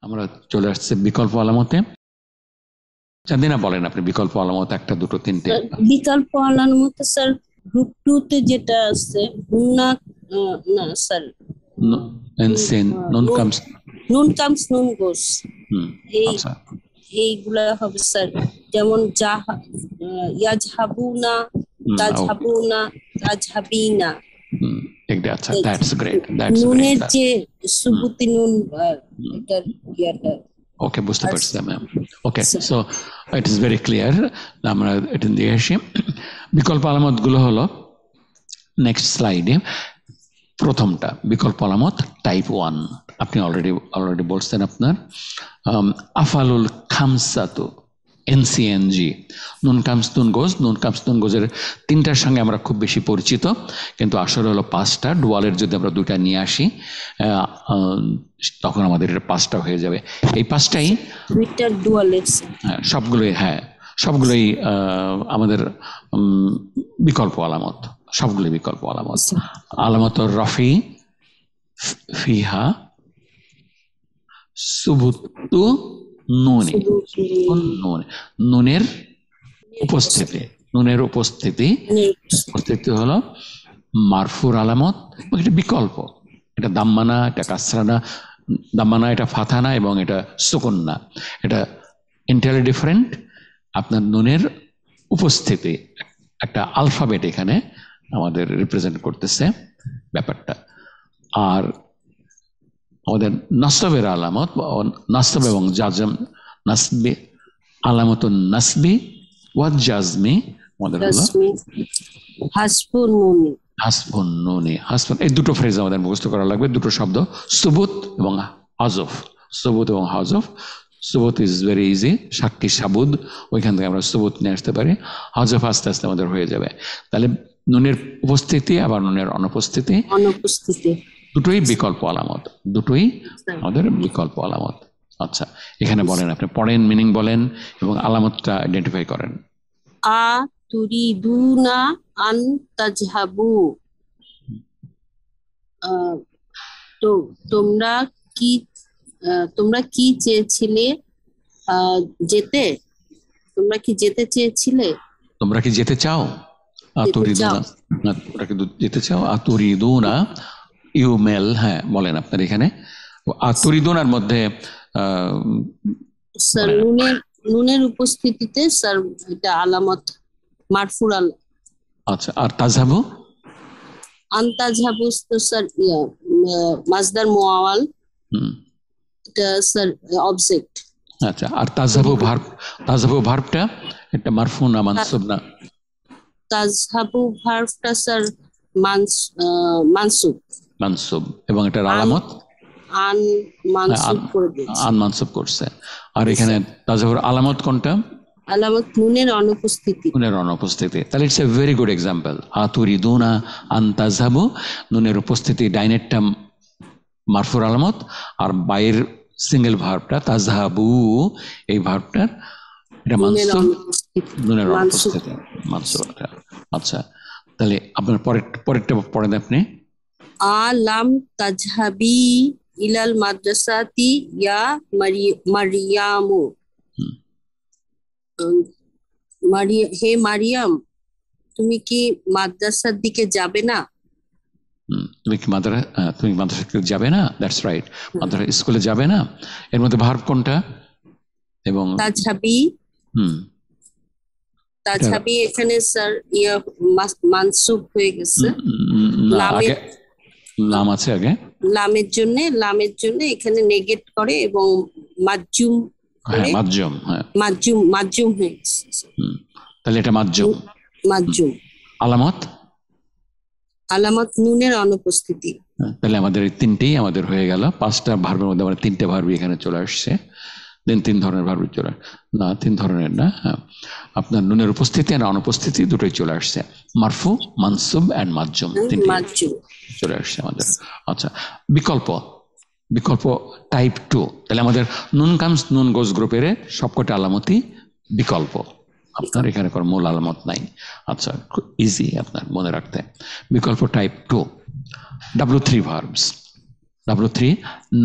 আমরা চলে আসছে বিকল্প আলামতে। চাঁদিনা বলেন আপনি বিকল্প আলামত একটা দুটো তিনটে। বিকল্প আলামত স্যার গ্রুপ 2 তে যেটা আছে হুন্না, না স্যার নুন কামস নুন গোস, এই এইগুলা হবে স্যার। যেমন ইয়াজহাবুনা, তাজহাবুনা, তাজহাবিনা। আচ্ছা, দ্যাটস গ্রেট। নুনের যে সুবুতি নুন, এটার ইয়াটা ওকে, বুঝতে পারছি ma'am. Okay, so it is very clear. আমরা এটা দিয়ে আসি। বিকল্প আলামত গুলো হলো নেক্সট স্লাইডে। প্রথমটা বিকল্প আলামত টাইপ 1, আপনি অলরেডি বলছেন আপনার আফালুল খামসাতু, এনসিএনজি, নুন কামস নুন গোজ। নুন কামস নুন গোজের তিনটার সঙ্গে আমরা খুব বেশি পরিচিত, কিন্তু আসলে হলো পাঁচটা। ডুয়ালের যদি আমরা দুইটা নিয়ে আসি তখন আমাদের এটা পাঁচটা হয়ে যাবে। এই পাঁচটাই সবগুলোই আমাদের বিকল্প আলামত, সবগুলোই বিকল্প আলামত। আলামত রফি ফিহা সুবুতু নুনে, নুনের উপস্থিতি হলো মারফুর আলামত। এটা বিকল্প, এটা দাম্মানা, এটা কাসরানা, দাম্মানা এটা ফাথানা এবং এটা সুকুন্না, এটা এন্টায়ারলি ডিফারেন্ট। আপনার নুনের উপস্থিতি একটা আলফাবেট এখানে আমাদের রিপ্রেজেন্ট করতেছে ব্যাপারটা। আর আমাদের নাসবের আলামত, নাসব এবং জাজম, নাসবি আলামত নাসবি ওয়াজ জাজমি আমাদের হলো হাসবুন নুনি। হাসবুন, এই দুটো ফ্রেজ আমাদের মুখস্থ করা লাগবে, দুটো শব্দ, সুবুত এবং হাজফ। সুবুত এবং হাজফ। সুবুত ইজ ভেরি ইজি, সাক্ষী সাবুদ, ওইখান থেকে আমরা সুবুত নিয়ে আসতে পারি। হাজফ আস্তে আস্তে আমাদের হয়ে যাবে। তাহলে নুনের উপস্থিতি আবার নুনের অনুপস্থিতি দুটোই বিকল্প আলামত, দুটোই আমাদের বিকল্প আলামত। আচ্ছা, এখানে বলেন, আপনি পড়েন, মিনিং বলেন এবং আলামতটা আইডেন্টিফাই করেন। আ তুরিদুনা আন তাজহাবু, তো তোমরা কি চেয়েছিলে যেতে? তোমরা কি যেতে চেয়েছিলে? তোমরা কি যেতে চাও? আতুরিদুনা, তোমরা কি যেতে চাও? আতুরিদুনা ইউমেল, হ্যাঁ বলেন আপনার এখানে। আতুরিদুনার মধ্যে স্যার নুনের উপস্থিতিতে স্যার এটা আলামত মারফুর আল। আচ্ছা, আর তাজহাবু? আনতাজহাবু তো স্যার মাসদার মুআওয়াল, এটা স্যার অবজেক্ট। আচ্ছা, আর তাজহাবু ভার্বটা এটা মারফু না মানসুব? না, তাজহাবু ভার্বটা স্যার মানসুব এবং এটার আলামত আনমানসুব করছে। আর এখানে তাজহাবুর আলামত কোনটা? আলামত নুনের অনুপস্থিতি। তাহলে it's a very good example. আতুরিদুনা আন তাজহাবু, নুনের উপস্থিতি, ডাইনেটটা মারফুর আলামত, আর বাইরের সিঙ্গেল ভার্বটা তাজহাবু, এই ভার্বটার এটা মানসুব, নুনের অনুপস্থিতি, মানসুব। আচ্ছা, তাহলে আপনার পরেরটা পড়েন আপনি। আলাম তাজহাবি ইলাল মাদ্রাসাতি ইয়া মারিয়ামু, হে মারিয়াম, তুমি কি মাদ্রাসার দিকে যাবে না? তুমি মাদ্রাসা যাবে না? দ্যাটস রাইট, মাদ্রাসা স্কুলে যাবে না। এর মধ্যে ভার্ব কোনটা? এবং তাজহাবি এখানে স্যার মানসুব হয়ে গেছে। লাম আছে আগে, লামের জন্য এখানে নেগেট করে এবং মাজুম হয়ে গেছে। তাহলে এটা মাজুম। আলামত নুনের অনুপস্থিতি। তাহলে আমাদের এই তিনটেই আমাদের হয়ে গেল। পাঁচটা ভার্বের মধ্যে আমাদের তিনটে ভার্বই এখানে চলে আসছে। তিন ধরনের ভার্ব চলে না, তিন ধরনের না, হ্যাঁ, আপনার নুনের উপস্থিতি আর অনুপস্থিতি দুটোই চলে আসছে। মারফু, মানসুব এন্ড মাজুম চলে আসছে আমাদের। আচ্ছা, বিকল্প টাইপ 2। তাহলে আমাদের নুন কামস নুন গোজ গ্রুপের সবকটা আলামতই বিকল্প, আপনার এখানে কোনো মূল আলামত নাই। আচ্ছা, খুব ইজি আপনার মনে রাখতে। বিকল্প টাইপ 2, W3 ভার্বস। W3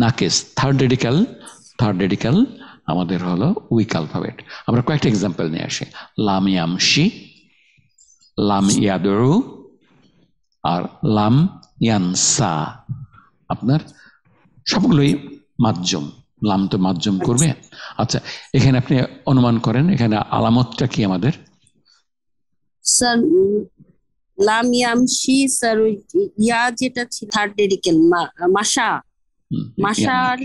নাকিস, থার্ড রেডিক্যাল থার্ড রেডিক্যাল আমাদের হলো উইক অ্যালফাবেট। আমরা কয়েকটা এক্সাম্পল নিয়ে আসি। লাম ইয়ামশি, লাম ইয়াদরু, আর লাম ইয়ানসা। আপনার সবগুলোই মাধ্যম, লাম তো মাধ্যম করবে। আচ্ছা, এখানে আপনি অনুমান করেন এখানে আলামতটা কি আমাদের? স্যার লাম ইয়ামশি স্যার, ইয়া যেটা থার্ড রেডিক্যাল মাশা, মাশার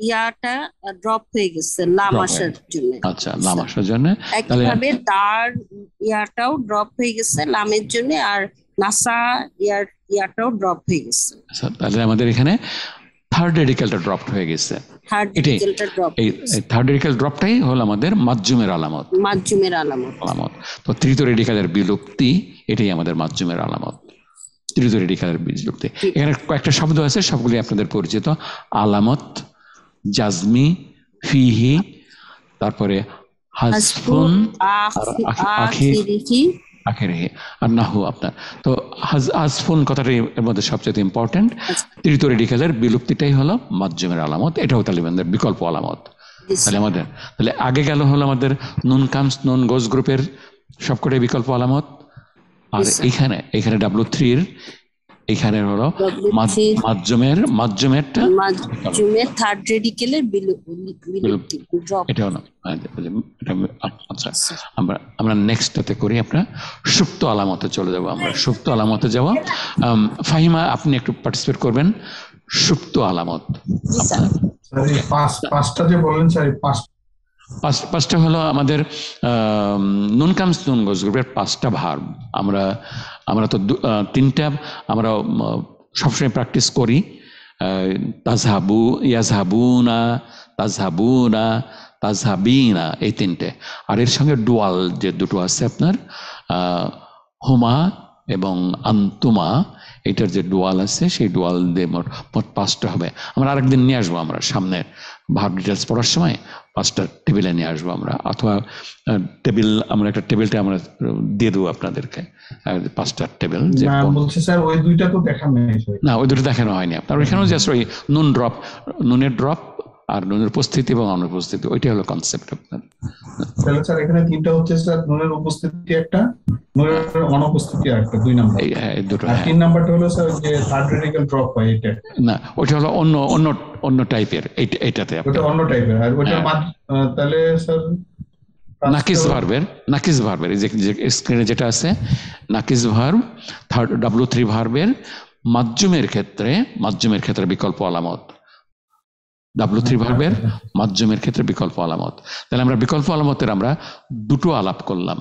ইয়াটা ড্রপ হয়ে গেছে লাম আসার জন্য। আচ্ছা, লাম আসার জন্য একইভাবে দার ইয়াটাও ড্রপ হয়ে গেছে লামের জন্য, আর নাসা ইয়াটাও ড্রপ হয়ে গেছে। আচ্ছা, তাহলে আমাদের এখানে থার্ড রেডিক্যালটা ড্রপ হয়ে গেছে। থার্ড রেডিক্যাল ড্রপটাই হলো আমাদের মাধ্যমের আলামত। তো তৃতীয় রেডিক্যালের বিলুপ্তি, এটাই আমাদের মাধ্যমের আলামত। তৃতীয় রেডিক্যালের বিলুপ্তি। এখানে কয়েকটা শব্দ আছে, সবগুলি আপনাদের পরিচিত। আলামত, জাজমি, ফিহি, তারপরে হাজফুন, আখেরিহি, আর নাহু। আপনার তো হাজফুন কথাটি এর মধ্যে সবচেয়ে ইম্পর্টেন্ট। তৃতীয় রেডিক্যালের বিলুপ্তিটাই হলো মাধ্যমের আলামত, এটাও তাহলে আমাদের বিকল্প আলামত। তাহলে আগে গেল হলো আমাদের নুন কামস নুন গোস গ্রুপের সবকটাই বিকল্প আলামত। আর এখানে W3-র এখানে হলো মাধ্যমের থার্ড রেডিক্যালের বিলুপ্তি, এটা হলো। আচ্ছা, আমরা নেক্সটটাতে করি। আপনার সুপ্ত আলামতে চলে যাব। আমরা সুপ্ত আলামতে যাব। ফাহিমা, আপনি একটু পার্টিসিপেট করবেন। সুপ্ত আলামত পাঁচটা হলো আমাদের নুন কামস নুন গোস গ্রুপের পাঁচটা ভার্ব। আমরা তো তিনটা আমরা সবসময় প্র্যাকটিস করি। তাজহাবু, ইয়াজহাবুনা, তাজহাবুনা, তাজহাবিনা, এই তিনটে। আর এর সঙ্গে ডুয়াল যে দুটো আছে আপনার, হুমা এবং আন্তুমা, এটার যে ডুয়াল আছে সেই ডুয়াল দিয়ে মোট পাঁচটা হবে। আমরা আরেকদিন নিয়ে আসবো, আমরা সামনে ভার্ব ডিটেলস পড়ার সময় পাঁচটা টেবিলে নিয়ে আসবো আমরা, অথবা টেবিল আমরা একটা টেবিলটা আমরা দিয়ে দেবো আপনাদেরকে, পাঁচটা টেবিল। ওই দুইটা তো দেখানো না, ওই দুটো দেখানো হয়নি আপনার। ওইখানেও জাস্ট ওই নুন ড্রপ, নুনের ড্রপ আর নুনের উপস্থিতি এবং অনুপস্থিতি, ওইটাই হলো কনসেপ্ট আপনার। তাহলে স্যার এখানে তিনটা হচ্ছে স্যার, নুনের উপস্থিতি একটা, নুনের অনুপস্থিতি একটা, 2 নাম্বার। হ্যাঁ, দুটো। আর 3 নাম্বারটা হলো স্যার যে থার্ড রেডিক্যাল ড্রপ হয়, এটা না, ওটা হলো অন্য টাইপের। এইটাতে ওটা অন্য টাইপের। আর ওটা তাহলে স্যার নাকিস ভার্বের এই যে স্ক্রিনে যেটা আছে, নাকিস ভার্ব থার্ড W3 ভার্বের মাধ্যমের ক্ষেত্রে বিকল্প আলামত। W3 ভার্বের মাধ্যমের ক্ষেত্রে বিকল্প আলামত। তাহলে আমরা বিকল্প আলামতের আমরা দুটো আলাপ করলাম।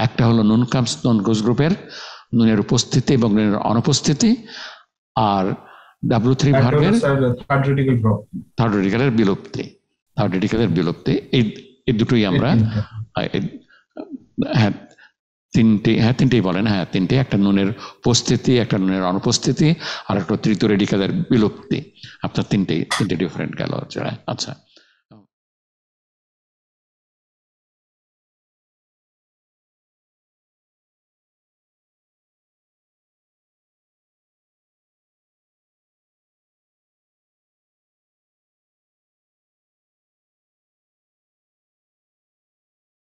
একটা হলো নুন কামস নুন গোস গ্রুপের নুনের উপস্থিতি এবং নুনের অনুপস্থিতি, আর W3 ভার্বের থার্ড রেডিক্যালের বিলুপ্তি। এই দুটোই আমরা তিনটেই বলেন। হ্যাঁ, তিনটে। একটা নুনের উপস্থিতি, একটা নুনের অনুপস্থিতি, আর একটা তৃতীয় রেডিক্যালের বিলুপ্তি। আপনার তিনটে ডিফারেন্ট গেল। আচ্ছা,